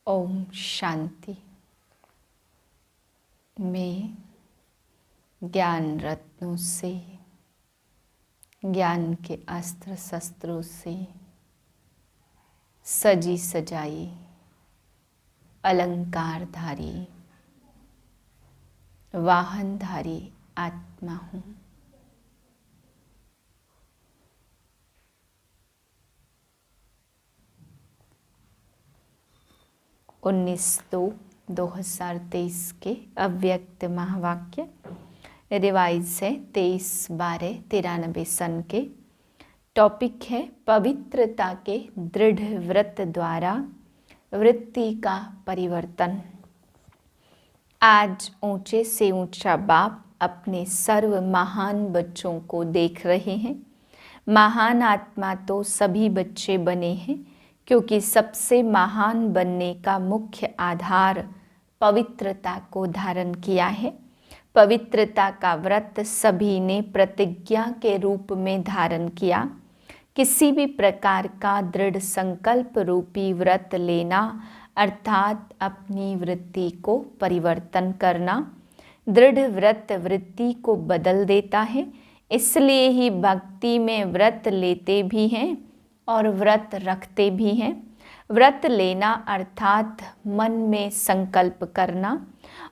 ओम शांति। मैं ज्ञान रत्नों से, ज्ञान के अस्त्र शस्त्रों से सजी सजाई अलंकारधारी वाहनधारी आत्मा हूँ। उन्नीस 2023 के अव्यक्त महावाक्य रिवाइज है 23/12/93 सन के। टॉपिक है पवित्रता के दृढ़ व्रत द्वारा वृत्ति का परिवर्तन। आज ऊंचे से ऊंचा बाप अपने सर्व महान बच्चों को देख रहे हैं। महान आत्मा तो सभी बच्चे बने हैं, क्योंकि सबसे महान बनने का मुख्य आधार पवित्रता को धारण किया है। पवित्रता का व्रत सभी ने प्रतिज्ञा के रूप में धारण किया। किसी भी प्रकार का दृढ़ संकल्प रूपी व्रत लेना अर्थात अपनी वृत्ति को परिवर्तन करना। दृढ़ व्रत वृत्ति को बदल देता है। इसलिए ही भक्ति में व्रत लेते भी हैं और व्रत रखते भी हैं। व्रत लेना अर्थात मन में संकल्प करना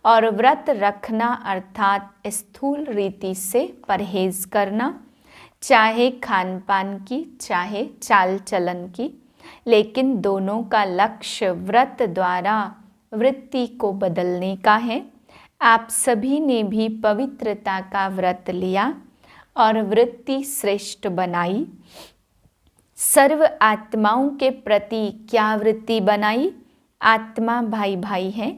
और व्रत रखना अर्थात स्थूल रीति से परहेज करना, चाहे खान पान की चाहे चाल चलन की। लेकिन दोनों का लक्ष्य व्रत द्वारा वृत्ति को बदलने का है। आप सभी ने भी पवित्रता का व्रत लिया और वृत्ति श्रेष्ठ बनाई। सर्व आत्माओं के प्रति क्या वृत्ति बनाई? आत्मा भाई भाई है,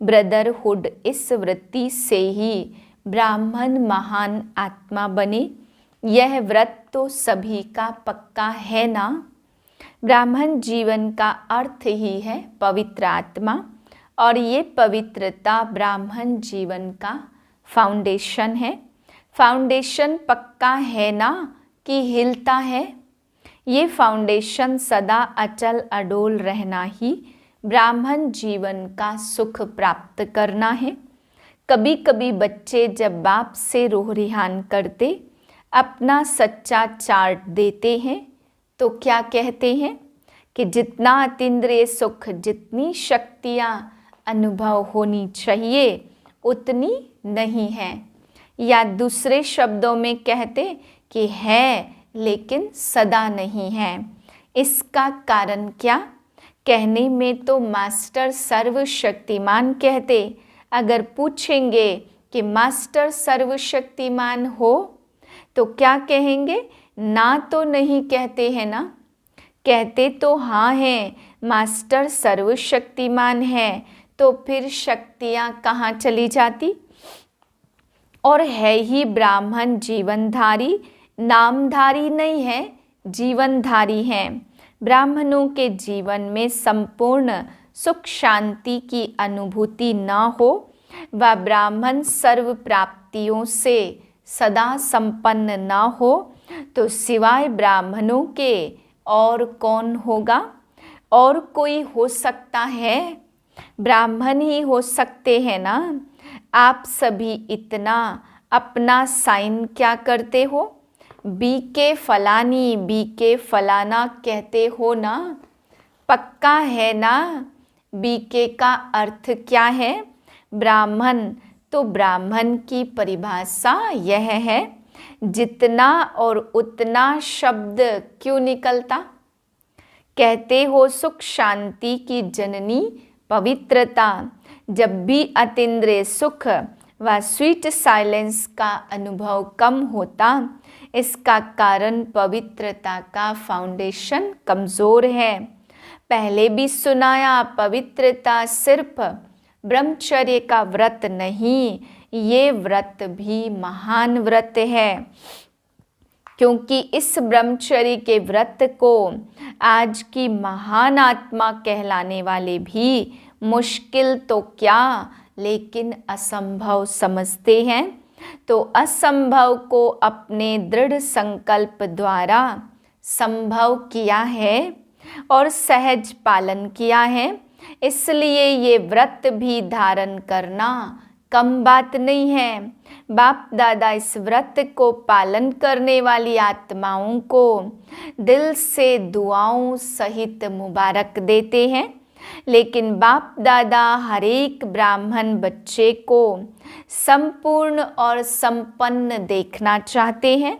ब्रदरहुड। इस वृत्ति से ही ब्राह्मण महान आत्मा बने। यह व्रत तो सभी का पक्का है ना। ब्राह्मण जीवन का अर्थ ही है पवित्र आत्मा, और ये पवित्रता ब्राह्मण जीवन का फाउंडेशन है। फाउंडेशन पक्का है ना कि हिलता है? ये फाउंडेशन सदा अचल अडोल रहना ही ब्राह्मण जीवन का सुख प्राप्त करना है। कभी कभी बच्चे जब बाप से रूह रिहान करते, अपना सच्चा चार्ट देते हैं, तो क्या कहते हैं कि जितना अतीन्द्रिय सुख, जितनी शक्तियाँ अनुभव होनी चाहिए उतनी नहीं है। या दूसरे शब्दों में कहते कि है लेकिन सदा नहीं है। इसका कारण क्या? कहने में तो मास्टर सर्वशक्तिमान कहते। अगर पूछेंगे कि मास्टर सर्वशक्तिमान हो तो क्या कहेंगे? ना तो नहीं कहते हैं ना। कहते तो हाँ हैं, मास्टर सर्वशक्तिमान है, तो फिर शक्तियाँ कहाँ चली जाती? और है ही ब्राह्मण जीवनधारी, नामधारी नहीं है, जीवनधारी हैं। ब्राह्मणों के जीवन में संपूर्ण सुख शांति की अनुभूति न हो, व ब्राह्मण सर्व प्राप्तियों से सदा संपन्न न हो, तो सिवाय ब्राह्मणों के और कौन होगा? और कोई हो सकता है? ब्राह्मण ही हो सकते हैं ना। आप सभी इतना अपना साइन क्या करते हो? बीके फलानी, बीके फलाना कहते हो ना। पक्का है ना? बीके का अर्थ क्या है? ब्राह्मण। तो ब्राह्मण की परिभाषा यह है, जितना और उतना शब्द क्यों निकलता? कहते हो सुख शांति की जननी पवित्रता। जब भी अतीन्द्रिय सुख व स्वीट साइलेंस का अनुभव कम होता, इसका कारण पवित्रता का फाउंडेशन कमज़ोर है। पहले भी सुनाया, पवित्रता सिर्फ ब्रह्मचर्य का व्रत नहीं, ये व्रत भी महान व्रत है। क्योंकि इस ब्रह्मचर्य के व्रत को आज की महान आत्मा कहलाने वाले भी मुश्किल तो क्या, लेकिन असंभव समझते हैं। तो असंभव को अपने दृढ़ संकल्प द्वारा संभव किया है और सहज पालन किया है। इसलिए ये व्रत भी धारण करना कम बात नहीं है। बाप दादा इस व्रत को पालन करने वाली आत्माओं को दिल से दुआओं सहित मुबारक देते हैं। लेकिन बाप दादा हर एक ब्राह्मण बच्चे को संपूर्ण और संपन्न देखना चाहते हैं।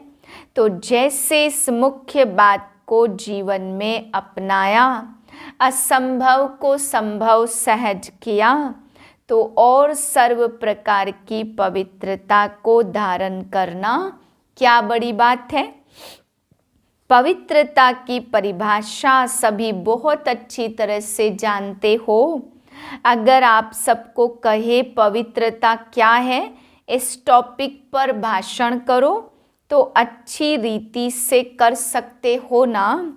तो जैसे इस मुख्य बात को जीवन में अपनाया, असंभव को संभव सहज किया, तो और सर्व प्रकार की पवित्रता को धारण करना क्या बड़ी बात है। पवित्रता की परिभाषा सभी बहुत अच्छी तरह से जानते हो। अगर आप सबको कहे पवित्रता क्या है, इस टॉपिक पर भाषण करो तो अच्छी रीति से कर सकते हो ना।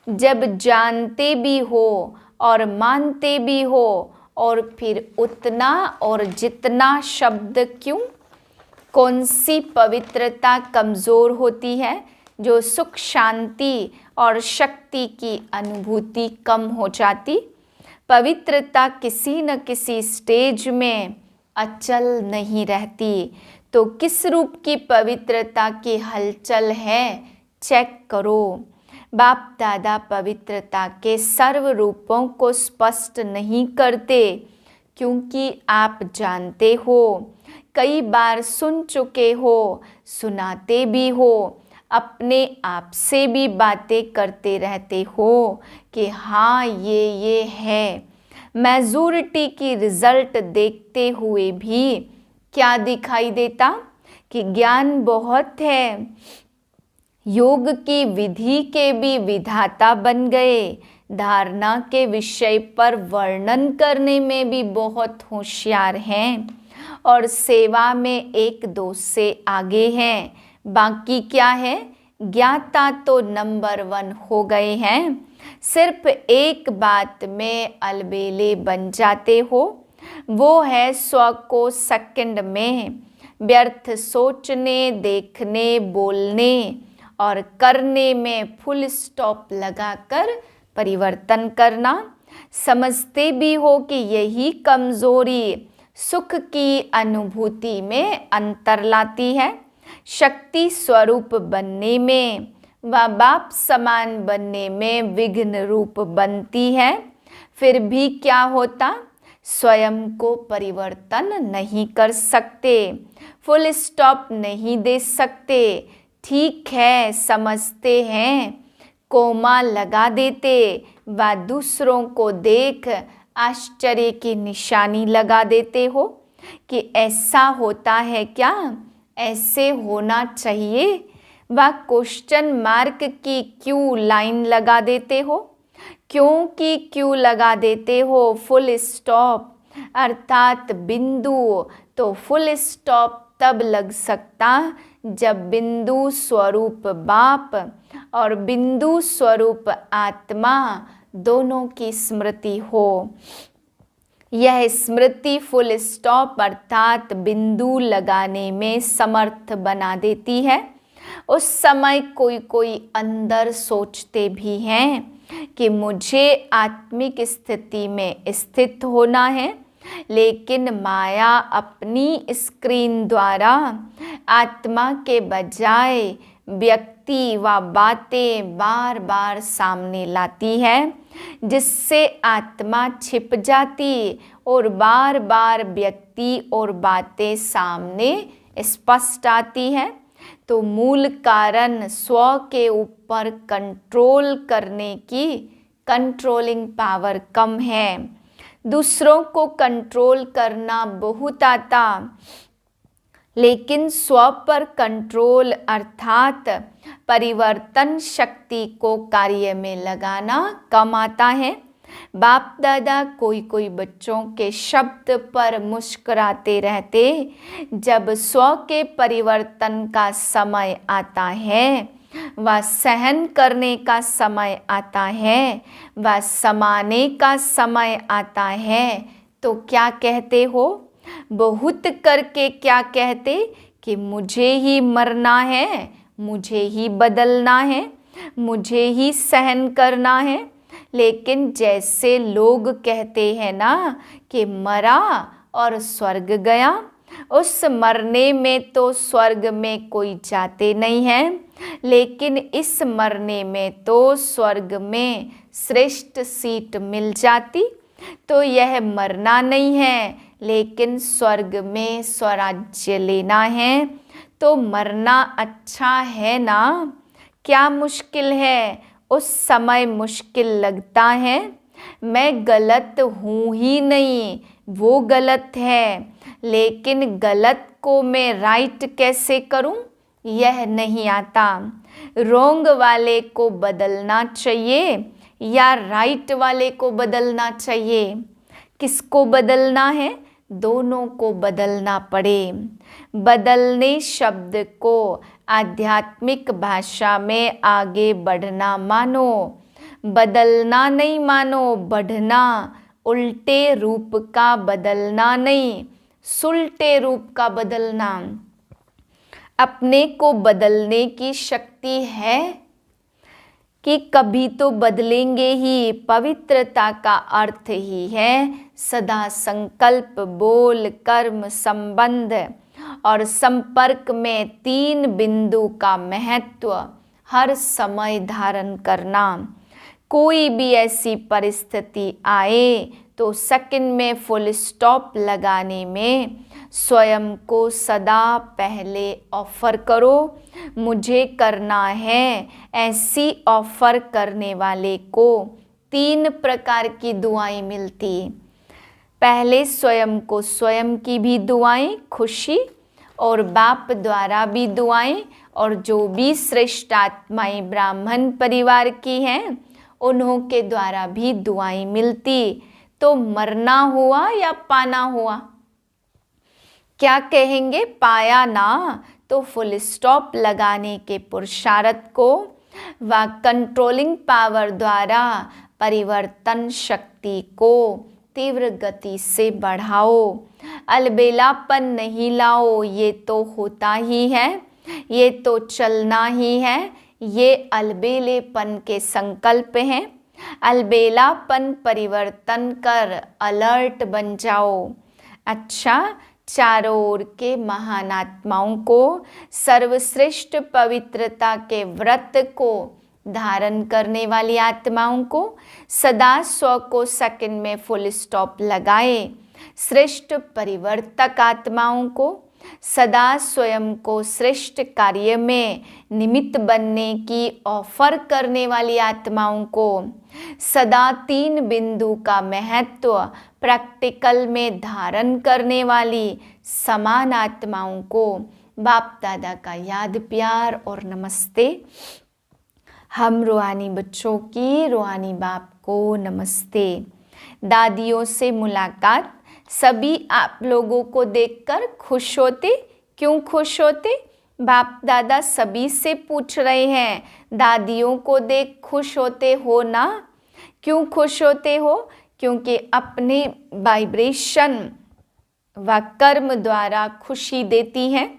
जब जानते भी हो और मानते भी हो, और फिर उतना और जितना शब्द क्यों। कौन सी पवित्रता कमज़ोर होती है? जो सुख शांति और शक्ति की अनुभूति कम हो जाती। पवित्रता किसी न किसी स्टेज में अचल नहीं रहती। तो किस रूप की पवित्रता की हलचल है, चेक करो। बाप दादा पवित्रता के सर्व रूपों को स्पष्ट नहीं करते, क्योंकि आप जानते हो, कई बार सुन चुके हो, सुनाते भी हो, अपने आप से भी बातें करते रहते हो कि हाँ ये है। मेजॉरिटी की रिजल्ट देखते हुए भी क्या दिखाई देता कि ज्ञान बहुत है, योग की विधि के भी विधाता बन गए, धारणा के विषय पर वर्णन करने में भी बहुत होशियार हैं, और सेवा में एक दो से आगे हैं। बाकी क्या है, ज्ञाता तो नंबर 1 हो गए हैं। सिर्फ एक बात में अलबेले बन जाते हो, वो है स्व को सेकंड में व्यर्थ सोचने, देखने, बोलने और करने में फुल स्टॉप लगाकर परिवर्तन करना। समझते भी हो कि यही कमजोरी सुख की अनुभूति में अंतर लाती है। शक्ति स्वरूप बनने में व बाप समान बनने में विघ्न रूप बनती है। फिर भी क्या होता, स्वयं को परिवर्तन नहीं कर सकते, फुल स्टॉप नहीं दे सकते। ठीक है, समझते हैं, कोमा लगा देते व दूसरों को देख आश्चर्य की निशानी लगा देते हो कि ऐसा होता है क्या, ऐसे होना चाहिए, व क्वेश्चन मार्क की क्यों लाइन लगा देते हो। क्योंकि क्यों लगा देते हो फुल स्टॉप अर्थात बिंदु, तो फुल स्टॉप तब लग सकता जब बिंदु स्वरूप बाप और बिंदु स्वरूप आत्मा दोनों की स्मृति हो। यह स्मृति फुल स्टॉप अर्थात बिंदु लगाने में समर्थ बना देती है। उस समय कोई कोई अंदर सोचते भी हैं कि मुझे आत्मिक स्थिति में स्थित होना है, लेकिन माया अपनी स्क्रीन द्वारा आत्मा के बजाय व्यक्ति व बातें बार बार सामने लाती है, जिससे आत्मा छिप जाती और बार बार व्यक्ति और बातें सामने स्पष्ट आती है। तो मूल कारण स्व के ऊपर कंट्रोल करने की कंट्रोलिंग पावर कम है। दूसरों को कंट्रोल करना बहुत आता, लेकिन स्व पर कंट्रोल अर्थात परिवर्तन शक्ति को कार्य में लगाना कम आता है। बाप दादा कोई कोई बच्चों के शब्द पर मुस्कुराते रहते। जब स्व के परिवर्तन का समय आता है व सहन करने का समय आता है व समाने का समय आता है, तो क्या कहते हो, बहुत करके क्या कहते कि मुझे ही मरना है, मुझे ही बदलना है, मुझे ही सहन करना है। लेकिन जैसे लोग कहते हैं ना कि मरा और स्वर्ग गया, उस मरने में तो स्वर्ग में कोई जाते नहीं है, लेकिन इस मरने में तो स्वर्ग में श्रेष्ठ सीट मिल जाती। तो यह मरना नहीं है, लेकिन स्वर्ग में स्वराज्य लेना है। तो मरना अच्छा है ना, क्या मुश्किल है? उस समय मुश्किल लगता है, मैं गलत हूँ ही नहीं, वो गलत है, लेकिन गलत को मैं राइट कैसे करूँ, यह नहीं आता। रोंग वाले को बदलना चाहिए या राइट वाले को बदलना चाहिए? किसको बदलना है? दोनों को बदलना पड़े। बदलने शब्द को आध्यात्मिक भाषा में आगे बढ़ना मानो, बदलना नहीं मानो, बढ़ना। उल्टे रूप का बदलना नहीं, सुलटे रूप का बदलना। अपने को बदलने की शक्ति है कि कभी तो बदलेंगे ही। पवित्रता का अर्थ ही है सदा संकल्प, बोल, कर्म, संबंध और संपर्क में 3 बिंदु का महत्व हर समय धारण करना। कोई भी ऐसी परिस्थिति आए तो सेकंड में फुल स्टॉप लगाने में स्वयं को सदा पहले ऑफर करो, मुझे करना है। ऐसी ऑफर करने वाले को 3 प्रकार की दुआएं मिलती। पहले स्वयं को स्वयं की भी दुआएं, खुशी, और बाप द्वारा भी दुआएं, और जो भी श्रेष्ठ आत्माएं ब्राह्मण परिवार की हैं उन्हों के द्वारा भी दुआएं मिलती। तो मरना हुआ या पाना हुआ? क्या कहेंगे? पाया ना, तो फुल स्टॉप लगाने के पुरुषार्थ को व कंट्रोलिंग पावर द्वारा परिवर्तन शक्ति को तीव्र गति से बढ़ाओ। अलबेलापन नहीं लाओ, ये तो होता ही है, ये तो चलना ही है। ये अलबेलेपन के संकल्प हैं। अलबेलापन परिवर्तन कर अलर्ट बन जाओ। अच्छा, चारों ओर के महान आत्माओं को, सर्वश्रेष्ठ पवित्रता के व्रत को धारण करने वाली आत्माओं को सदा स्व को सेकंड में फुल स्टॉप लगाए। श्रेष्ठ परिवर्तक आत्माओं को सदा स्वयं को श्रेष्ठ कार्य में निमित्त बनने की ऑफर करने वाली आत्माओं को सदा 3 बिंदु का महत्व प्रैक्टिकल में धारण करने वाली समान आत्माओं को बाप दादा का याद, प्यार और नमस्ते। हम रूहानी बच्चों की रूहानी बाप को नमस्ते। दादियों से मुलाकात। सभी आप लोगों को देखकर खुश होते। क्यों खुश होते? बाप दादा सभी से पूछ रहे हैं, दादियों को देख खुश होते हो ना? क्यों खुश होते हो? क्योंकि अपने वाइब्रेशन व कर्म द्वारा खुशी देती हैं,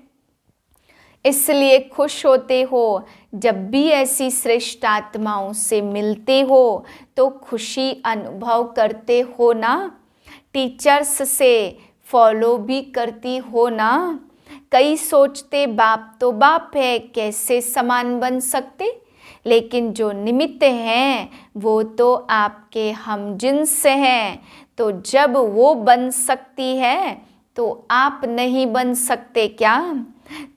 इसलिए खुश होते हो। जब भी ऐसी श्रेष्ठ आत्माओं से मिलते हो तो खुशी अनुभव करते हो ना? टीचर्स से फॉलो भी करती हो ना? कई सोचते बाप तो बाप है, कैसे समान बन सकते, लेकिन जो निमित्त हैं वो तो आपके हमजिन्स हैं। तो जब वो बन सकती है तो आप नहीं बन सकते क्या?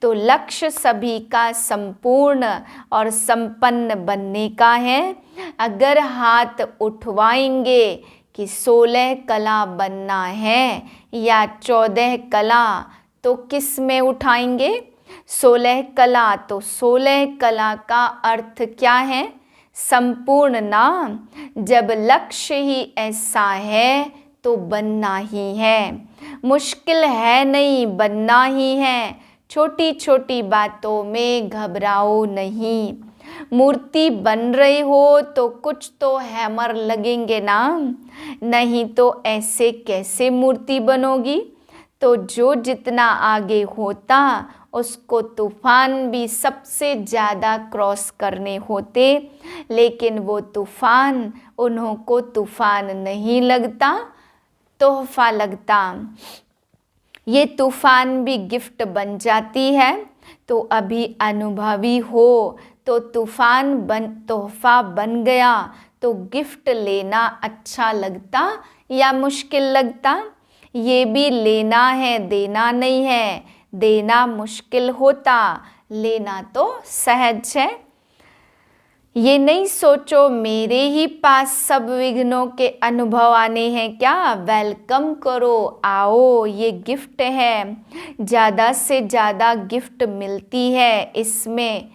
तो लक्ष्य सभी का संपूर्ण और संपन्न बनने का है। अगर हाथ उठवाएंगे कि 16 कला बनना है या 14 कला, तो किस में उठाएंगे? 16 कला। तो 16 कला का अर्थ क्या है? संपूर्ण ना। जब लक्ष्य ही ऐसा है तो बनना ही है। मुश्किल है नहीं, बनना ही है। छोटी छोटी बातों में घबराओ नहीं। मूर्ति बन रही हो तो कुछ तो हैमर लगेंगे ना, नहीं तो ऐसे कैसे मूर्ति बनोगी? तो जो जितना आगे होता उसको तूफान भी सबसे ज़्यादा क्रॉस करने होते, लेकिन वो तूफान उन्हों को तूफान नहीं लगता, तोहफा लगता। ये तूफान भी गिफ्ट बन जाती है। तो अभी अनुभवी हो तो तूफान तोहफा बन गया, तो गिफ्ट लेना अच्छा लगता या मुश्किल लगता? ये भी लेना है, देना नहीं है। देना मुश्किल होता, लेना तो सहज है। ये नहीं सोचो मेरे ही पास सब विघ्नों के अनुभव आने हैं क्या। वेलकम करो, आओ, ये गिफ्ट है। ज़्यादा से ज़्यादा गिफ्ट मिलती है इसमें।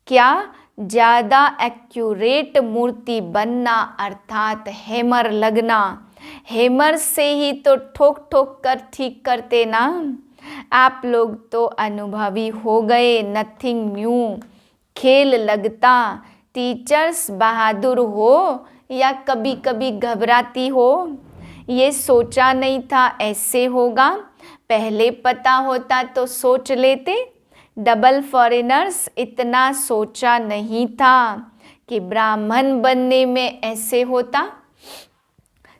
क्या? ज़्यादा एक्यूरेट मूर्ति बनना, अर्थात हैमर लगना। हैमर से ही तो ठोक ठोक कर ठीक करते ना। आप लोग तो अनुभवी हो गए, नथिंग न्यू। खेल लगता। टीचर्स बहादुर हो या कभी कभी घबराती हो? ये सोचा नहीं था ऐसे होगा, पहले पता होता तो सोच लेते। डबल फॉरेनर्स इतना सोचा नहीं था कि ब्राह्मण बनने में ऐसे होता।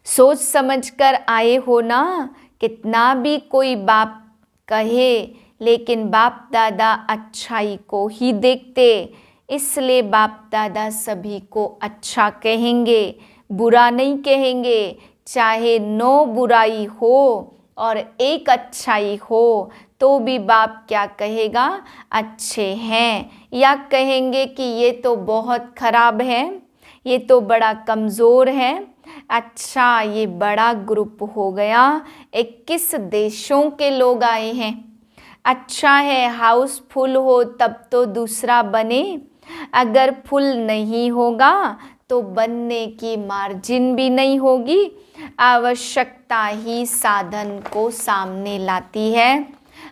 सोच समझकर आए हो ना। कितना भी कोई बाप कहे, लेकिन बाप दादा अच्छाई को ही देखते, इसलिए बाप दादा सभी को अच्छा कहेंगे, बुरा नहीं कहेंगे। चाहे 9 बुराई हो और 1 अच्छाई हो तो भी बाप क्या कहेगा? अच्छे हैं। या कहेंगे कि ये तो बहुत खराब है, ये तो बड़ा कमज़ोर है। अच्छा, ये बड़ा ग्रुप हो गया, 21 देशों के लोग आए हैं। अच्छा है, हाउस फुल हो तब तो दूसरा बने। अगर फुल नहीं होगा तो बनने की मार्जिन भी नहीं होगी। आवश्यकता ही साधन को सामने लाती है।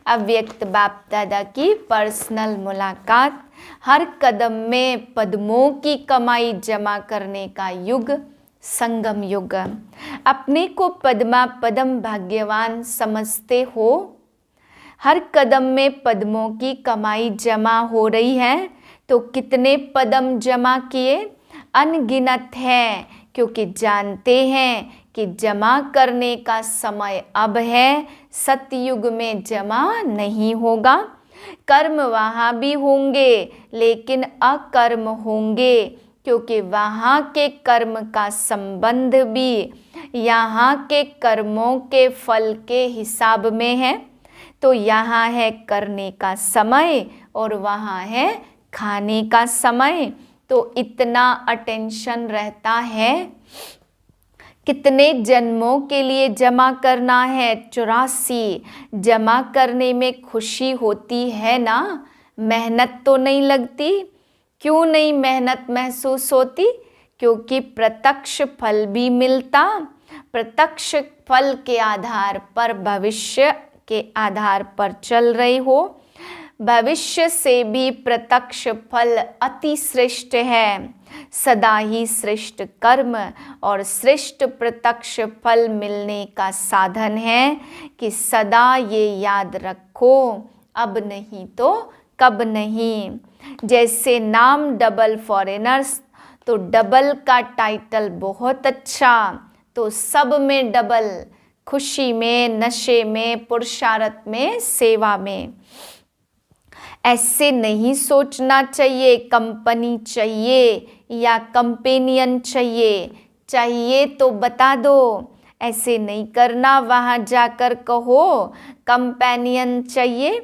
अव्यक्त बाप दादा की पर्सनल मुलाकात। हर कदम में पद्मों की कमाई जमा करने का युग, संगम युग। अपने को पद्मा पदम भाग्यवान समझते हो? हर कदम में पद्मों की कमाई जमा हो रही है। तो कितने पदम जमा किए? अनगिनत है, क्योंकि जानते हैं कि जमा करने का समय अब है। सतयुग में जमा नहीं होगा। कर्म वहाँ भी होंगे, लेकिन अकर्म होंगे, क्योंकि वहाँ के कर्म का संबंध भी यहाँ के कर्मों के फल के हिसाब में है। तो यहाँ है करने का समय और वहाँ है खाने का समय। तो इतना अटेंशन रहता है। कितने जन्मों के लिए जमा करना है? 84। जमा करने में खुशी होती है ना, मेहनत तो नहीं लगती। क्यों नहीं मेहनत महसूस होती? क्योंकि प्रत्यक्ष फल भी मिलता। प्रत्यक्ष फल के आधार पर, भविष्य के आधार पर चल रहे हो। भविष्य से भी प्रत्यक्ष फल अति श्रेष्ठ है। सदा ही श्रेष्ठ कर्म और श्रेष्ठ प्रत्यक्ष फल मिलने का साधन है कि सदा ये याद रखो, अब नहीं तो कब नहीं। जैसे नाम डबल फॉरेनर्स, तो डबल का टाइटल बहुत अच्छा, तो सब में डबल, खुशी में, नशे में, पुरुषार्थ में, सेवा में। ऐसे नहीं सोचना चाहिए कंपनी चाहिए या कंपेनियन चाहिए। चाहिए तो बता दो, ऐसे नहीं करना वहाँ जाकर कहो कंपेनियन चाहिए।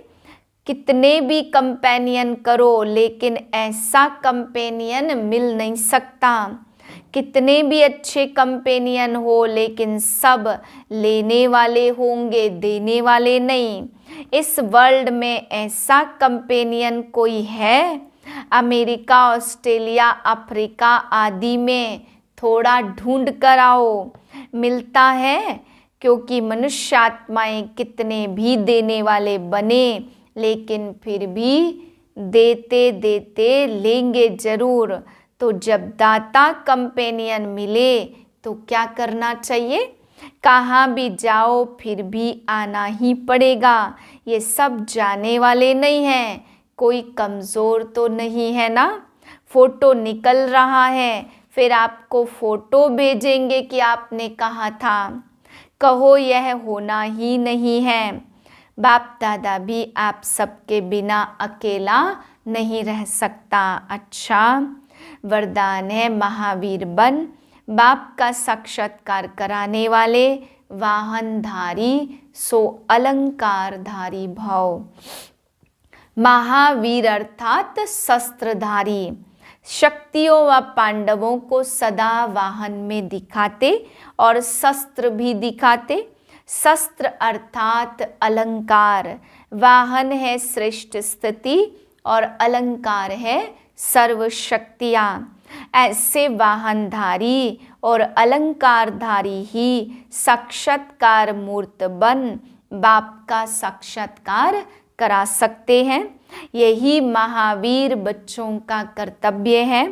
कितने भी कंपेनियन करो, लेकिन ऐसा कंपेनियन मिल नहीं सकता। कितने भी अच्छे कंपेनियन हो, लेकिन सब लेने वाले होंगे, देने वाले नहीं। इस वर्ल्ड में ऐसा कंपेनियन कोई है? अमेरिका, ऑस्ट्रेलिया, अफ्रीका आदि में थोड़ा ढूंढ कर आओ, मिलता है। क्योंकि मनुष्य आत्माएं कितने भी देने वाले बने, लेकिन फिर भी देते देते लेंगे जरूर। तो जब दाता कंपेनियन मिले तो क्या करना चाहिए? कहाँ भी जाओ फिर भी आना ही पड़ेगा। ये सब जाने वाले नहीं हैं, कोई कमज़ोर तो नहीं है ना। फ़ोटो निकल रहा है, फिर आपको फ़ोटो भेजेंगे कि आपने कहा था। कहो यह होना ही नहीं है। बाप दादा भी आप सबके बिना अकेला नहीं रह सकता। अच्छा वरदान है, महावीर बन बाप का साक्षात्कार कराने वाले, वाहनधारी सो अलंकारधारी भव। महावीर अर्थात शस्त्रधारी, शक्तियों व पांडवों को सदा वाहन में दिखाते और शस्त्र भी दिखाते। शस्त्र अर्थात अलंकार, वाहन है श्रेष्ठ स्थिति और अलंकार है सर्व शक्तियाँ। ऐसे वाहनधारी और अलंकारधारी ही साक्षात्कार मूर्त बन बाप का साक्षात्कार करा सकते हैं। यही महावीर बच्चों का कर्तव्य है।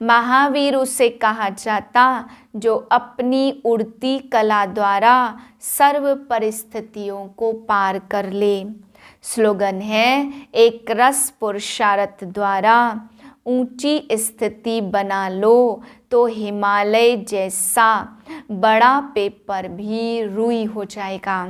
महावीर उसे कहा जाता जो अपनी उड़ती कला द्वारा सर्व परिस्थितियों को पार कर ले। स्लोगन है, एक रस पुरुषार्थ द्वारा ऊंची स्थिति बना लो तो हिमालय जैसा बड़ा पेपर भी रुई हो जाएगा।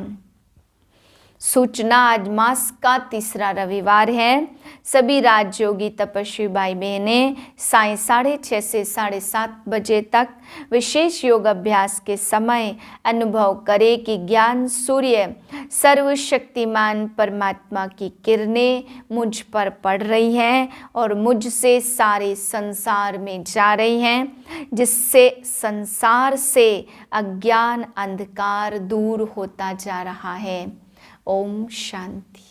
सूचना, आज मास का तीसरा रविवार है। सभी राजयोगी तपस्वी भाई बहनें साय 6:30 से 7:30 बजे तक विशेष योग अभ्यास के समय अनुभव करें कि ज्ञान सूर्य सर्वशक्तिमान परमात्मा की किरणें मुझ पर पड़ रही हैं और मुझसे सारे संसार में जा रही हैं, जिससे संसार से अज्ञान अंधकार दूर होता जा रहा है। ओम शांति।